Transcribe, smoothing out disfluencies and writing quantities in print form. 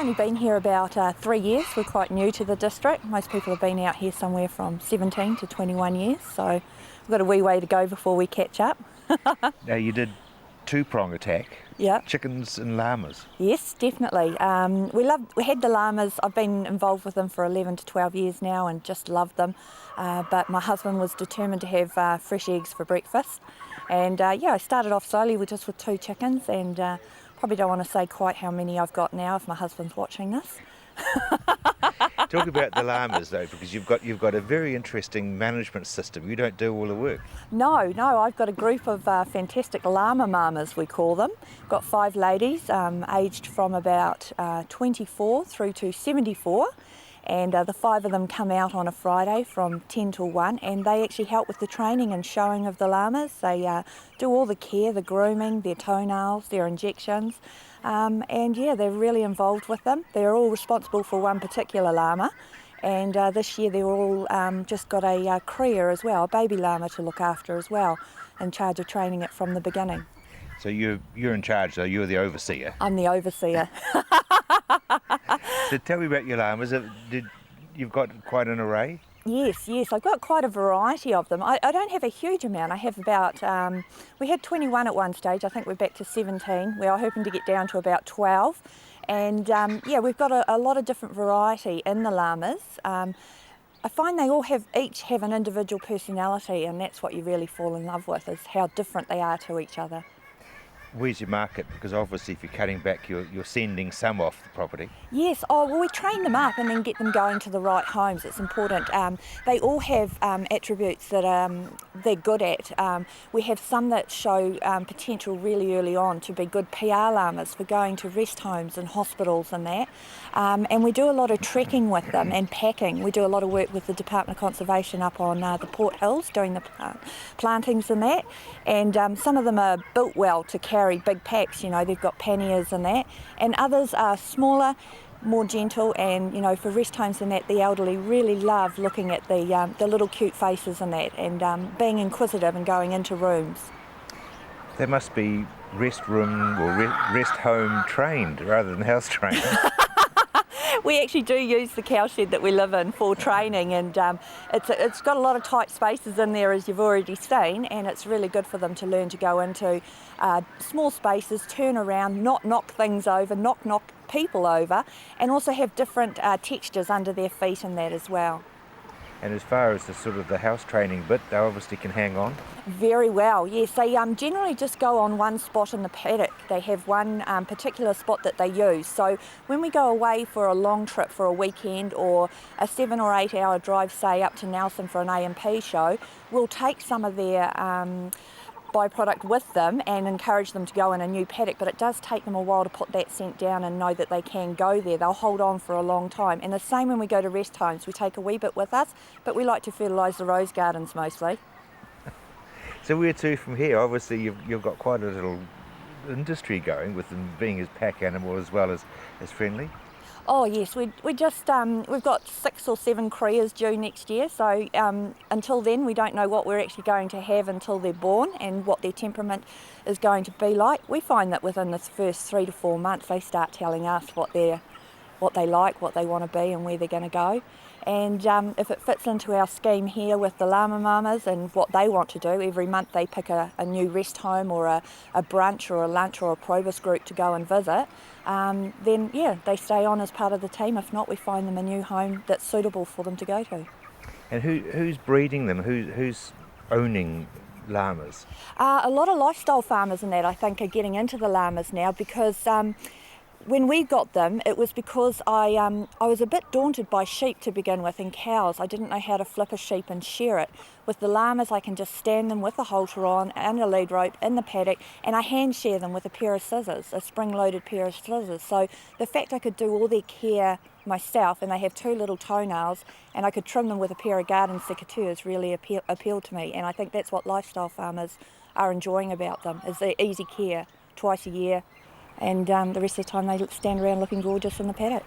only been here about 3 years. We're quite new to the district. Most people have been out here somewhere from 17 to 21 years, so we've got a wee way to go before we catch up. Now you did two-prong attack, Yeah. chickens and llamas. Yes, definitely. We had the llamas. I've been involved with them for 11 to 12 years now and just loved them. But my husband was determined to have fresh eggs for breakfast. And I started off slowly with 2 chickens, and probably don't want to say quite how many I've got now if my husband's watching this. Talk about the llamas though, because you've got a very interesting management system. You don't do all the work. No, I've got a group of fantastic llama mamas, we call them. Got 5 ladies aged from about 24 through to 74. And the 5 of them come out on a Friday from 10 till 1, and they actually help with the training and showing of the llamas. They do all the care, the grooming, their toenails, their injections, and they're really involved with them. They're all responsible for one particular llama, and this year they're all just got a cria as well, a baby llama to look after as well, in charge of training it from the beginning. So you're in charge though, you're the overseer. I'm the overseer. So tell me about your llamas. You've got quite an array? Yes, I've got quite a variety of them. I don't have a huge amount. I have about, we had 21 at one stage. I think we're back to 17. We are hoping to get down to about 12. And we've got a lot of different variety in the llamas. I find they all each have an individual personality, and that's what you really fall in love with, is how different they are to each other. Where's your market? Because obviously if you're cutting back, you're sending some off the property. Yes, we train them up and then get them going to the right homes. It's important. They all have attributes that they're good at. We have some that show potential really early on to be good PR llamas for going to rest homes and hospitals and that. And we do a lot of trekking with them and packing. We do a lot of work with the Department of Conservation up on the Port Hills doing the plantings and that. And some of them are built well to carry big packs, they've got panniers and that, and others are smaller, more gentle, and for rest homes and that, the elderly really love looking at the little cute faces and that, and being inquisitive and going into rooms. They must be rest room or rest home trained rather than house trained. We actually do use the cowshed that we live in for training, and it's got a lot of tight spaces in there, as you've already seen, and it's really good for them to learn to go into small spaces, turn around, not knock things over, knock people over, and also have different textures under their feet and that as well. And as far as the house training bit, they obviously can hang on? Very well, yes. They generally just go on one spot in the paddock. They have one particular spot that they use. So when we go away for a long trip for a weekend or a 7 or 8 hour drive, say up to Nelson for an A&P show, we'll take some of their byproduct with them and encourage them to go in a new paddock, but it does take them a while to put that scent down and know that they can go there. They'll hold on for a long time. And the same when we go to rest homes, we take a wee bit with us, but we like to fertilise the rose gardens mostly. So where to from here? Obviously you've got quite a little industry going with them being as pack animal as well as friendly. Oh yes, we just we've got 6 or 7 crias due next year, so until then we don't know what we're actually going to have until they're born and what their temperament is going to be like. We find that within the first 3 to 4 months they start telling us what they like, what they want to be and where they're going to go. And if it fits into our scheme here with the llama mamas and what they want to do, every month they pick a new rest home or a brunch or a lunch or a probus group to go and visit, then they stay on as part of the team. If not, we find them a new home that's suitable for them to go to. And who's breeding them? Who's owning llamas? A lot of lifestyle farmers and that, I think, are getting into the llamas now because when we got them, it was because I was a bit daunted by sheep to begin with and cows. I didn't know how to flip a sheep and shear it. With the llamas, I can just stand them with a halter on and a lead rope in the paddock, and I hand shear them with a pair of scissors, a spring-loaded pair of scissors. So the fact I could do all their care myself, and they have 2 little toenails, and I could trim them with a pair of garden secateurs really appealed to me. And I think that's what lifestyle farmers are enjoying about them, is their easy care twice a year. And the rest of the time they stand around looking gorgeous in the paddock.